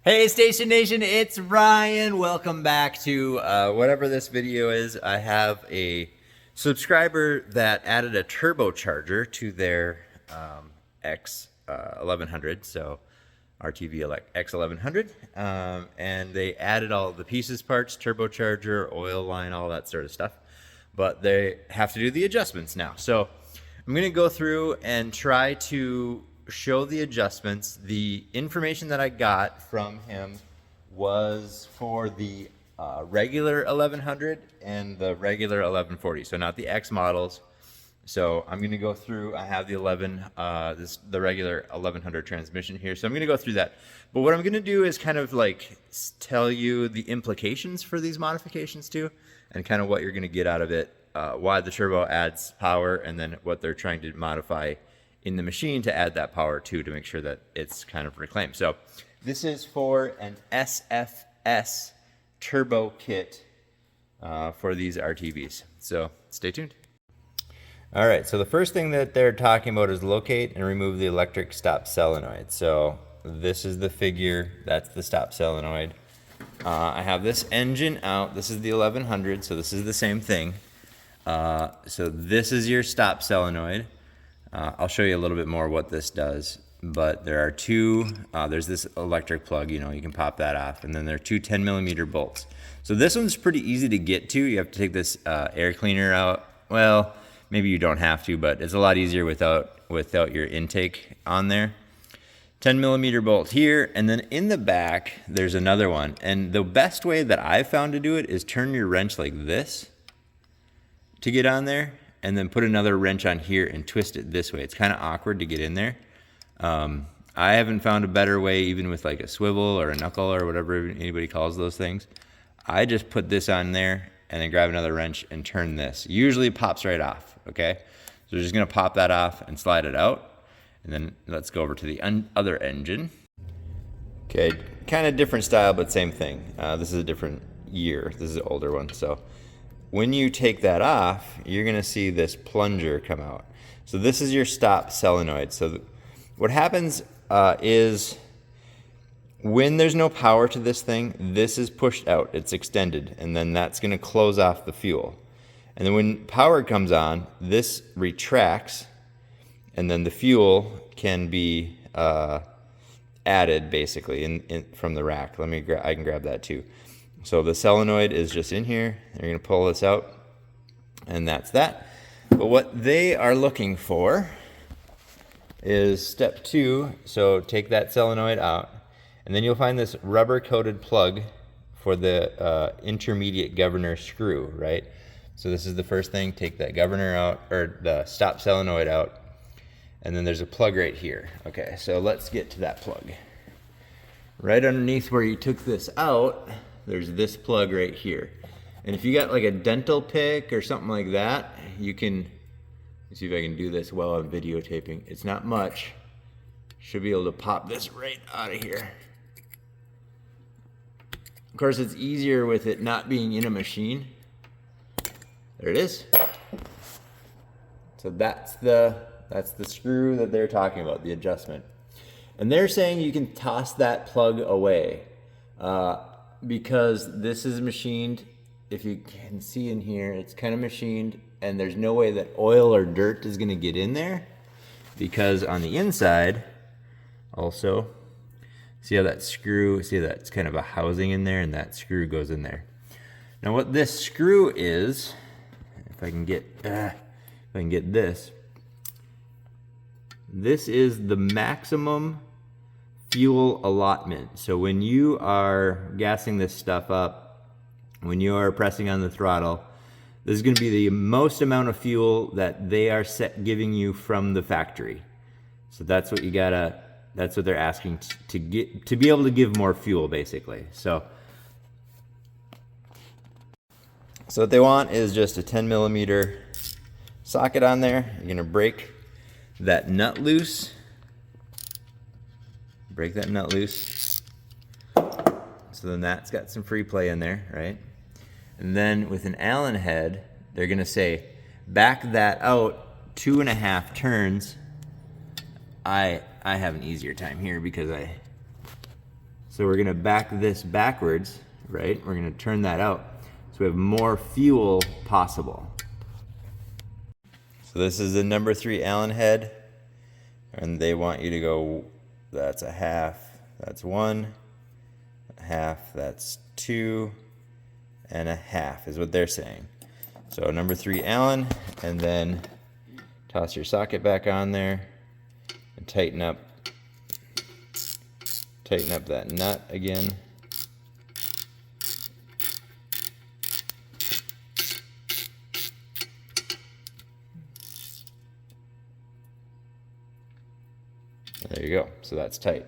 Hey Station Nation, it's Ryan. Welcome back to whatever this video is. I have a subscriber that added a turbocharger to their X1100, so RTV X1100, and they added all the pieces, parts, turbocharger, oil line, all that sort of stuff, but they have to do the adjustments now. So I'm going to go through and try to show the adjustments. The information that I got from him was for the regular 1100 and the regular 1140, so not the X models. So I'm going to go through. I have the the regular 1100 transmission here, so I'm going to go through that. But what I'm going to do is kind of like tell you the implications for these modifications too, and kind of what you're going to get out of it, why the turbo adds power, and then what they're trying to modify in the machine to add that power too, to make sure that it's kind of reclaimed. So this is for an SFS turbo kit for these RTVs. So stay tuned. All right, so the first thing that they're talking about is locate and remove the electric stop solenoid. So this is the figure, that's the stop solenoid. I have this engine out. This is the 1100, so this is the same thing. So this is your stop solenoid. I'll show you a little bit more what this does, but there are two, there's this electric plug, you can pop that off, and then there are two 10mm bolts. So this one's pretty easy to get to. You have to take this air cleaner out. Well, maybe you don't have to, but it's a lot easier without your intake on there. 10mm bolt here, and then in the back, there's another one. And the best way that I've found to do it is turn your wrench like this to get on there, and then put another wrench on here and twist it this way. It's kind of awkward to get in there. I haven't found a better way, even with like a swivel or a knuckle or whatever anybody calls those things. I just put this on there and then grab another wrench and turn this. Usually it pops right off, okay? So we're just gonna pop that off and slide it out. And then let's go over to the other engine. Okay, kind of different style, but same thing. This is a different year. This is an older one, so. When you take that off, you're gonna see this plunger come out. So this is your stop solenoid. So what happens is when there's no power to this thing, this is pushed out, it's extended, and then that's gonna close off the fuel. And then when power comes on, this retracts, and then the fuel can be added basically from the rack. I can grab that too. So the solenoid is just in here. You're going to pull this out, and that's that. But what they are looking for is step 2. So take that solenoid out, and then you'll find this rubber-coated plug for the intermediate governor screw, right? So this is the first thing. Take that governor out, or the stop solenoid out, and then there's a plug right here. Okay, so let's get to that plug. Right underneath where you took this out, there's this plug right here. And if you got like a dental pick or something like that, you can, let's see if I can do this while I'm videotaping. It's not much. Should be able to pop this right out of here. Of course, it's easier with it not being in a machine. There it is. So that's the screw that they're talking about, the adjustment. And they're saying you can toss that plug away. Because this is machined, if you can see in here, it's kind of machined, and there's no way that oil or dirt is going to get in there, because on the inside also, see how that screw, see that it's kind of a housing in there, and that screw goes in there. Now what this screw is, if I can get this is the maximum fuel allotment. So when you are gassing this stuff up, when you are pressing on the throttle, this is going to be the most amount of fuel that they are giving you from the factory. So that's what that's what they're asking to get, to be able to give more fuel basically. So what they want is just a 10mm socket on there. You're going to break that nut loose. Break that nut loose. So then that's got some free play in there, right? And then with an Allen head, they're gonna say, back that out 2.5 turns. I have an easier time here because So we're gonna back this backwards, right? We're gonna turn that out so we have more fuel possible. So this is the number 3 Allen head, and they want you to go, that's a half, that's 1, a half, that's 2, and a half is what they're saying. So number 3 Allen, and then toss your socket back on there and tighten up that nut again. There you go. So that's tight.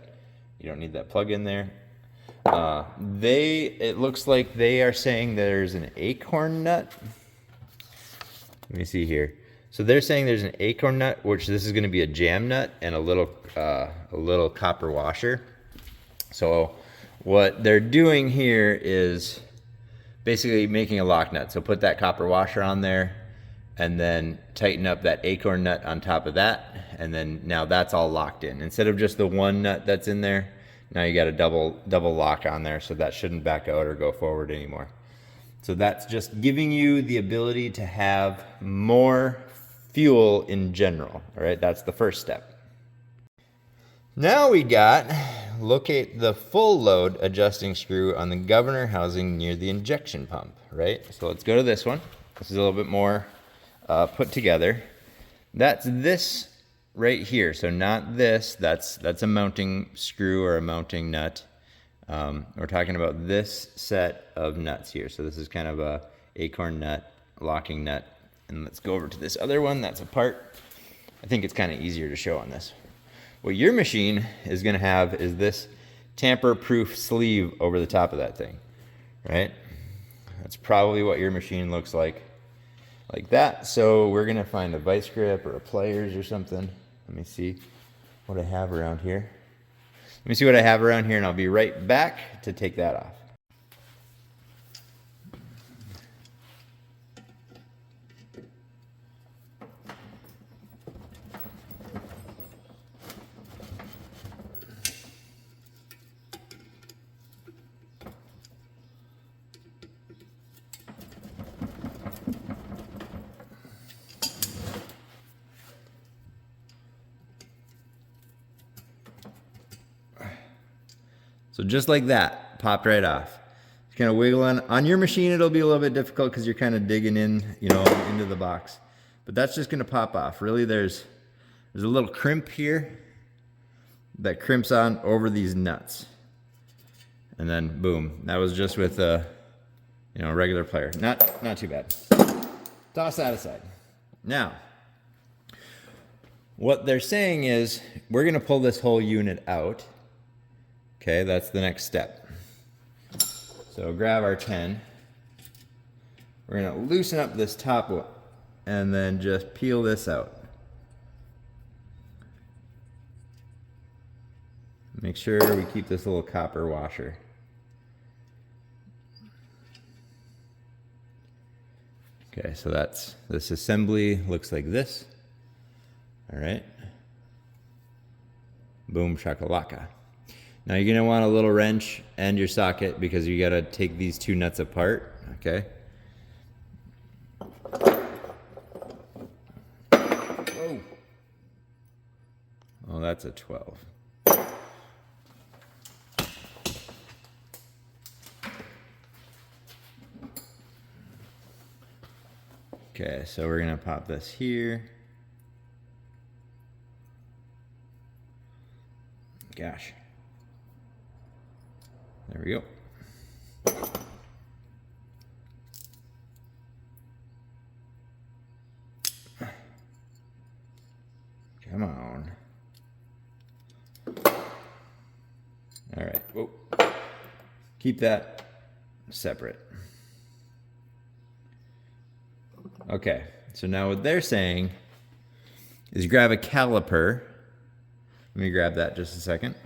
You don't need that plug in there. It looks like they are saying there's an acorn nut. Let me see here. So they're saying there's an acorn nut, which this is going to be a jam nut, and a little copper washer. So what they're doing here is basically making a lock nut. So put that copper washer on there, and then tighten up that acorn nut on top of that, and then now that's all locked in. Instead of just the one nut that's in there, now you got a double lock on there, so that shouldn't back out or go forward anymore. So that's just giving you the ability to have more fuel in general. All right, that's the first step. Now we got locate the full load adjusting screw on the governor housing near the injection pump, right? So let's go to this one. This is a little bit more put together. That's this right here. So not this, that's a mounting screw or a mounting nut. We're talking about this set of nuts here. So this is kind of a acorn nut, locking nut. And let's go over to this other one that's apart. I think it's kind of easier to show on this. What your machine is going to have is this tamper-proof sleeve over the top of that thing, right? That's probably what your machine looks like that. So we're going to find a vice grip or a pliers or something. Let me see what I have around here. Let me see what I have around here, and I'll be right back to take that off. So just like that, popped right off. Just kind of wiggling. On your machine, it'll be a little bit difficult because you're kind of digging in, into the box. But that's just going to pop off. Really, there's a little crimp here that crimps on over these nuts. And then boom, that was just with a regular plier. Not too bad. Toss that aside. Now, what they're saying is we're going to pull this whole unit out. Okay, that's the next step. So grab our 10. We're going to loosen up this top one and then just peel this out. Make sure we keep this little copper washer. Okay, so this assembly looks like this. All right. Boom shakalaka. Now you're gonna want a little wrench and your socket because you gotta take these two nuts apart, okay? Oh, that's a 12. Okay, so we're gonna pop this here. Gosh. There we go. Come on. All right. Whoa. Keep that separate. Okay. So now what they're saying is grab a caliper. Let me grab that just a second.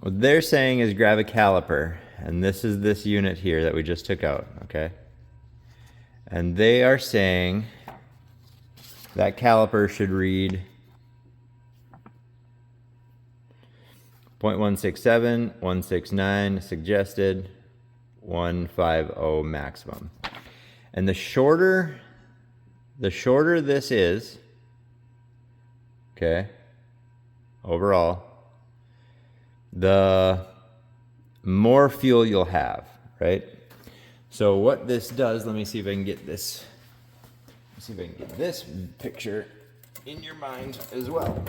What they're saying is grab a caliper, and this is this unit here that we just took out, okay? And they are saying that caliper should read 0.167, 169 suggested, 150 maximum. And the shorter this is, okay, overall, the more fuel you'll have, right? So what this does, let me see if I can get this, picture in your mind as well.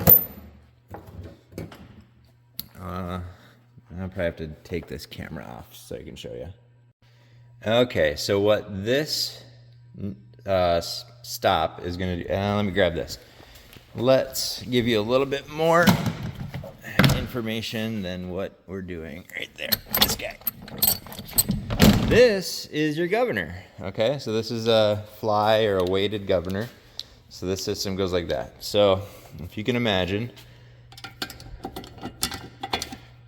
I'll probably have to take this camera off so I can show you. Okay, so what this stop is going to do, let me grab this. Let's give you a little bit more information than what we're doing right there. This guy. This is your governor. Okay, so this is a fly or a weighted governor. So this system goes like that. So if you can imagine,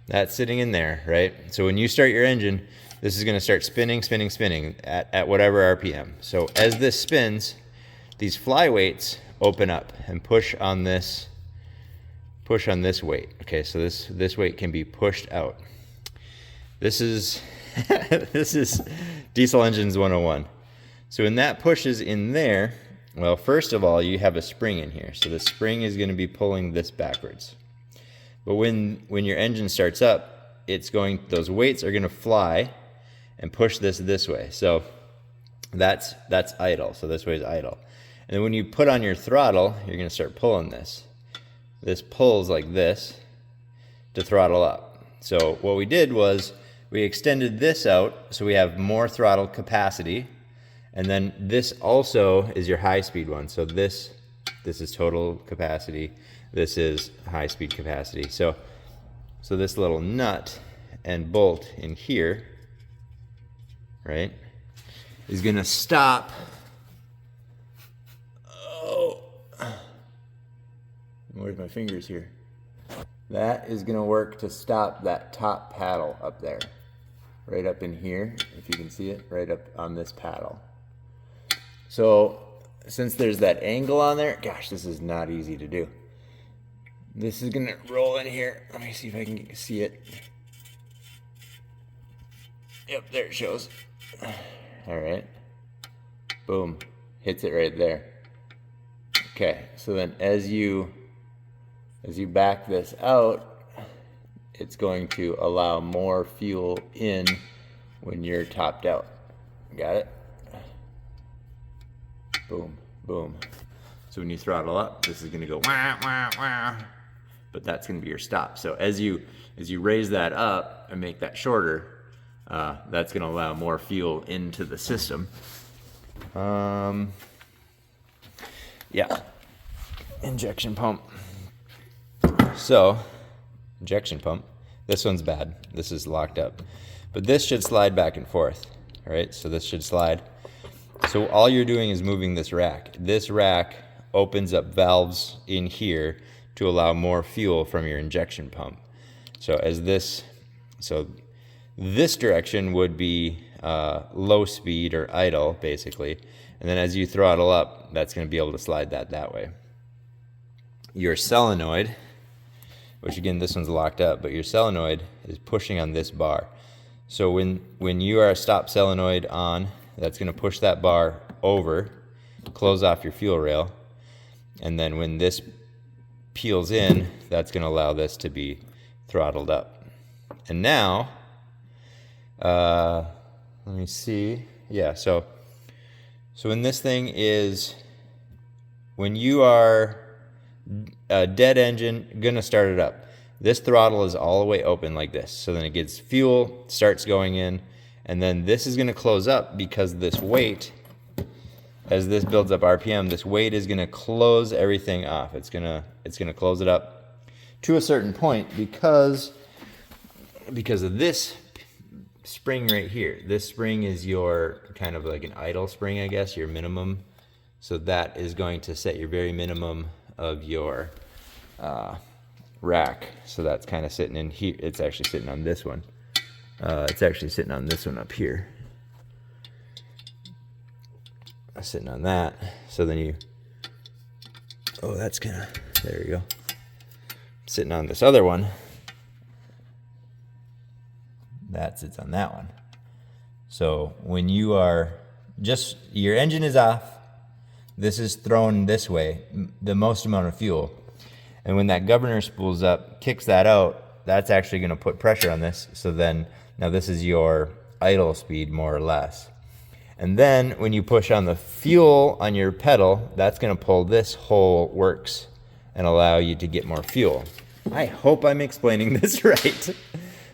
that's sitting in there, right? So when you start your engine, this is going to start spinning at whatever RPM. So as this spins, these fly weights open up and push on this weight. Okay, so this weight can be pushed out. This is this is diesel engines 101. So when that pushes in there, well, first of all, you have a spring in here. So the spring is going to be pulling this backwards. But when your engine starts up, those weights are going to fly and push this way. So that's idle. So this way is idle. And then when you put on your throttle, you're going to start pulling this. This pulls like this to throttle up. So what we did was we extended this out so we have more throttle capacity. And then this also is your high speed one. So this is total capacity. This is high speed capacity. So this little nut and bolt in here, right, is going to stop. Oh, where's my fingers here? That is going to work to stop that top paddle up there, right up in here, if you can see it, right up on this paddle. So since there's that angle on there, gosh, this is not easy to do. This is going to roll in here. Let me see if I can see it. Yep, there it shows. All right. Boom. Hits it right there. Okay, so then as you back this out, it's going to allow more fuel in when you're topped out. Got it? Boom, boom. So when you throttle up, this is going to go wah, wah, wah. But that's going to be your stop. So as you raise that up and make that shorter, that's going to allow more fuel into the system. Yeah. Injection pump. So, injection pump. This one's bad. This is locked up. But this should slide back and forth. All right, so this should slide. So all you're doing is moving this rack. This rack opens up valves in here to allow more fuel from your injection pump. So this direction would be low speed or idle, basically. And then as you throttle up, that's going to be able to slide that way. Your solenoid, which again, this one's locked up, but your solenoid is pushing on this bar. So when you are stop solenoid on, that's going to push that bar over, close off your fuel rail, and then when this peels in, that's going to allow this to be throttled up. And now, let me see. Yeah, so when this thing is, when you are a dead engine, gonna start it up, this throttle is all the way open like this. So then it gets fuel, starts going in, and then this is gonna close up because this weight, as this builds up RPM, this weight is gonna close everything off. It's gonna close it up to a certain point because of this spring right here. This spring is your kind of like an idle spring, I guess, your minimum. So that is going to set your very minimum of your rack. So that's kind of sitting in here. It's actually sitting on this one. It's actually sitting on this one up here. Sitting on that. So then you, oh, that's kind of, there you go. Sitting on this other one. That sits on that one. So when you are just, your engine is off, this is thrown this way, the most amount of fuel. And when that governor spools up, kicks that out, that's actually going to put pressure on this. So then, now this is your idle speed, more or less. And then when you push on the fuel on your pedal, that's going to pull this whole works and allow you to get more fuel. I hope I'm explaining this right.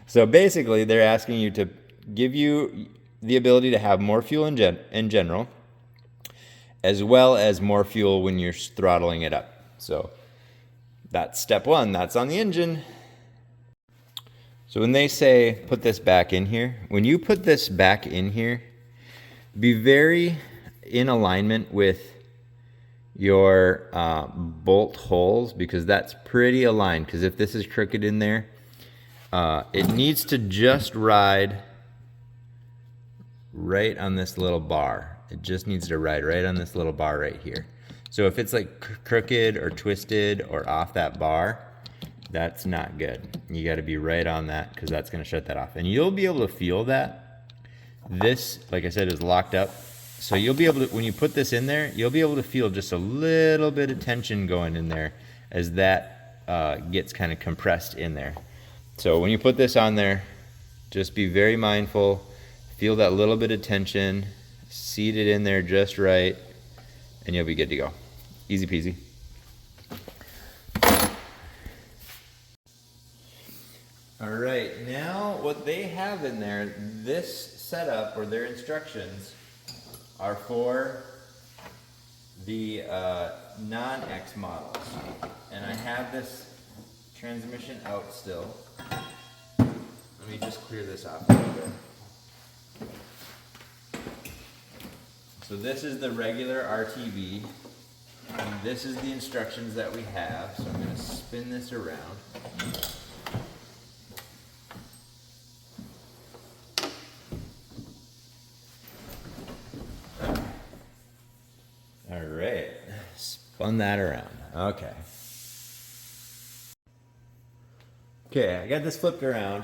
So basically, they're asking you to give you the ability to have more fuel in general, as well as more fuel when you're throttling it up. So that's step one. That's on the engine. So when they say put this back in here, when you put this back in here, be very in alignment with your bolt holes, because that's pretty aligned. Because if this is crooked in there, it needs to just ride right on this little bar. It just needs to ride right on this little bar right here. So if it's like crooked or twisted or off that bar, that's not good. You got to be right on that, because that's going to shut that off. And you'll be able to feel that. This, like I said, is locked up. So you'll be able to, when you put this in there, you'll be able to feel just a little bit of tension going in there as that gets kind of compressed in there. So when you put this on there, just be very mindful. Feel that little bit of tension, seat it in there just right, and you'll be good to go. Easy peasy. All right, now what they have in there, this setup or their instructions are for the non-X models. And I have this transmission out still. Let me just clear this off a little bit. So this is the regular RTV. And this is the instructions that we have. So I'm going to spin this around. All right, spun that around. Okay. Okay, I got this flipped around.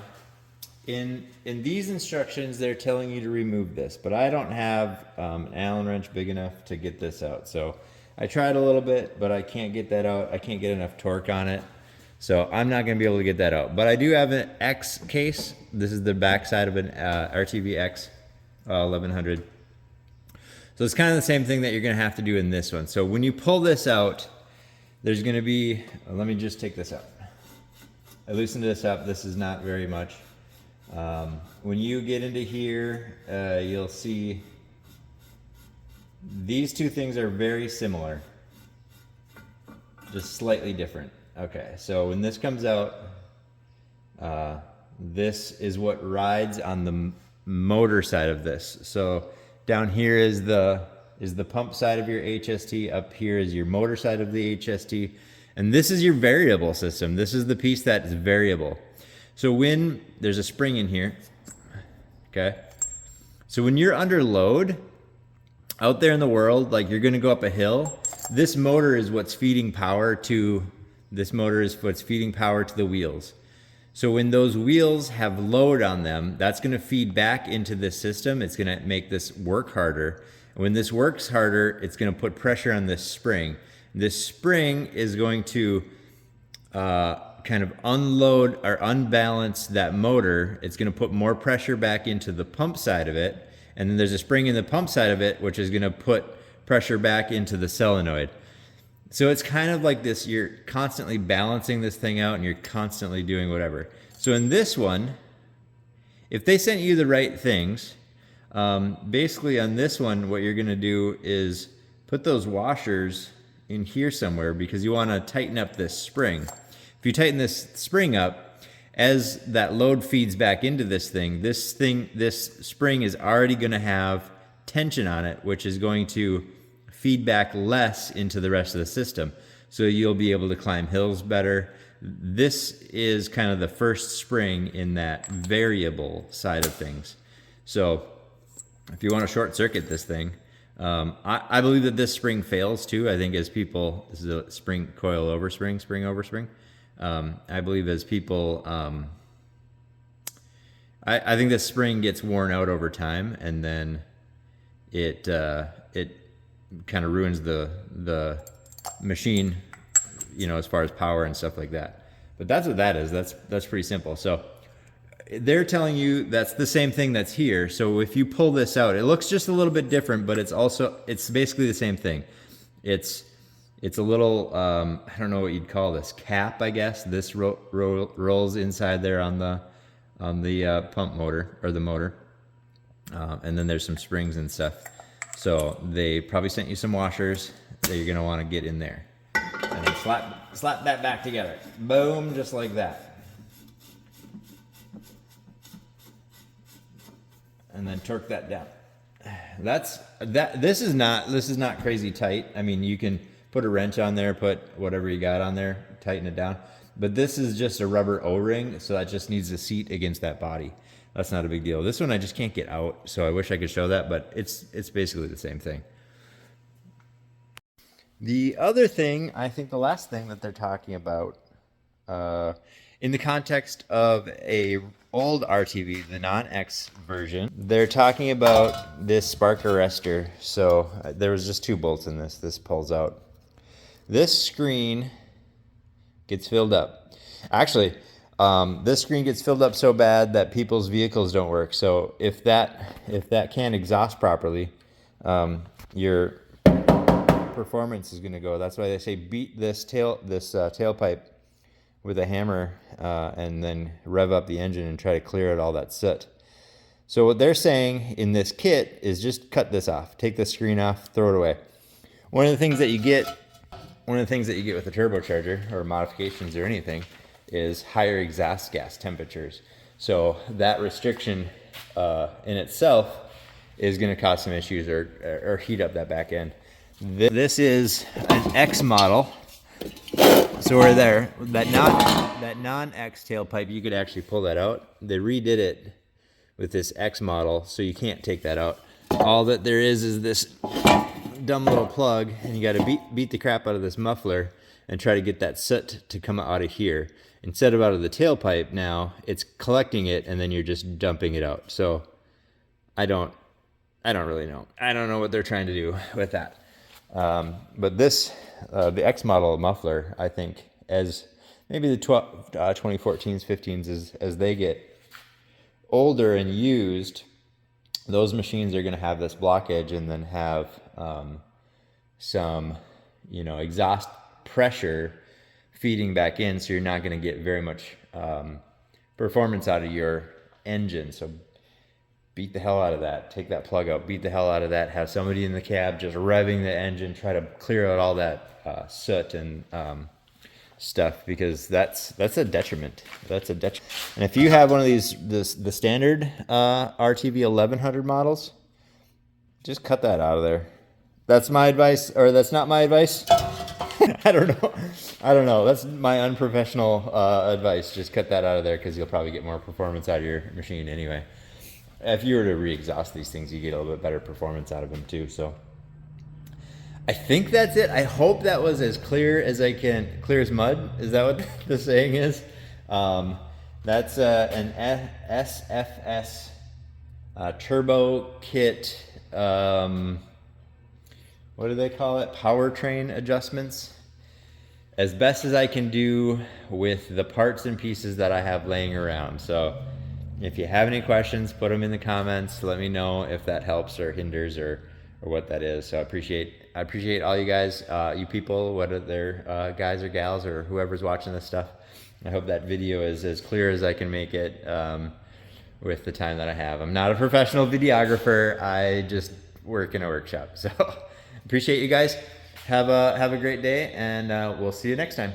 In these instructions, they're telling you to remove this, but I don't have an Allen wrench big enough to get this out. So I tried a little bit, but I can't get that out. I can't get enough torque on it. So I'm not gonna be able to get that out. But I do have an X case. This is the back side of an RTV X 1100. So it's kind of the same thing that you're gonna have to do in this one. So when you pull this out, there's gonna be, let me just take this out. I loosened this up. This is not very much. When you get into here, you'll see these two things are very similar, just slightly different. Okay, so when this comes out, this is what rides on the motor side of this. So down here is the pump side of your HST. Up here is your motor side of the HST. And this is your variable system. This is the piece that is variable. So when there's a spring in here, okay? So when you're under load, out there in the world, like you're gonna go up a hill, this motor is what's feeding power to, the wheels. So when those wheels have load on them, that's gonna feed back into this system. It's gonna make this work harder. And when this works harder, it's gonna put pressure on this spring. This spring is going to kind of unload or unbalance that motor. It's gonna put more pressure back into the pump side of it. And then there's a spring in the pump side of it, which is gonna put pressure back into the solenoid. So it's kind of like this, you're constantly balancing this thing out and you're constantly doing whatever. So in this one, if they sent you the right things, basically on this one, what you're gonna do is put those washers in here somewhere, because you wanna tighten up this spring. If you tighten this spring up, as that load feeds back into this spring is already gonna have tension on it, which is going to feed back less into the rest of the system. So you'll be able to climb hills better. this is kind of the first spring in that variable side of things. So if you want to short circuit this thing, I believe that this spring fails too. I think as people, this is a spring coil over spring, spring over spring. I believe as people, I think this spring gets worn out over time, and then it kind of ruins the machine, you know, as far as power and stuff like that. But that's what that is. That's pretty simple. So they're telling you that's the same thing that's here. So if you pull this out, it looks just a little bit different, but it's basically the same thing. It's a little, I don't know what you'd call this, cap, I guess. This rolls inside there on the pump motor, or the motor. And then there's some springs and stuff. So they probably sent you some washers that you're gonna wanna get in there. And then slap that back together. Boom, just like that. And then torque that down. This is not crazy tight. I mean, you can put a wrench on there, put whatever you got on there, tighten it down. But this is just a rubber O-ring, so that just needs to seat against that body. That's not a big deal. This one I just can't get out, so I wish I could show that, but it's basically the same thing. The other thing, I think the last thing that they're talking about, in the context of a old RTV, the non-X version, they're talking about this spark arrestor. So there was just 2 bolts in this. This pulls out. This screen gets filled up. Actually, this screen gets filled up so bad that people's vehicles don't work. So if that can't exhaust properly, your performance is going to go. That's why they say beat this tailpipe with a hammer, and then rev up the engine and try to clear out all that soot. So what they're saying in this kit is just cut this off, take the screen off, throw it away. One of the things that you get with a turbocharger or modifications or anything is higher exhaust gas temperatures. So that restriction in itself is going to cause some issues or heat up that back end. This is an X model. So we're there. That non-X tailpipe, you could actually pull that out. They redid it with this X model, so you can't take that out. All that there is this dumb little plug, and you got to beat the crap out of this muffler and try to get that soot to come out of here. Instead of out of the tailpipe now, it's collecting it, and then you're just dumping it out. So I don't really know. I don't know what they're trying to do with that. But this, the X model muffler, I think, as maybe the 2014s, 15s, as they get older and used, those machines are going to have this blockage and then have some, exhaust pressure feeding back in, so you're not going to get very much performance out of your engine. So beat the hell out of that. Take that plug out, beat the hell out of that. Have somebody in the cab just revving the engine, try to clear out all that soot and stuff, because that's a detriment. That's a detriment. And if you have one of the standard RTV 1100 models, just cut that out of there. That's my advice, or that's not my advice. I don't know. That's my unprofessional advice. Just cut that out of there, because you'll probably get more performance out of your machine anyway. If you were to re-exhaust these things, you get a little bit better performance out of them too. So I think that's it. I hope that was as clear as I can. Clear as mud? Is that what the saying is? That's an SFS turbo kit. What do they call it? Powertrain adjustments. As best as I can do with the parts and pieces that I have laying around. So if you have any questions, put them in the comments. Let me know if that helps or hinders or what that is. So I appreciate all you guys, you people, whether they're guys or gals or whoever's watching this stuff. I hope that video is as clear as I can make it with the time that I have. I'm not a professional videographer. I just work in a workshop. So appreciate you guys. Have a great day, and we'll see you next time.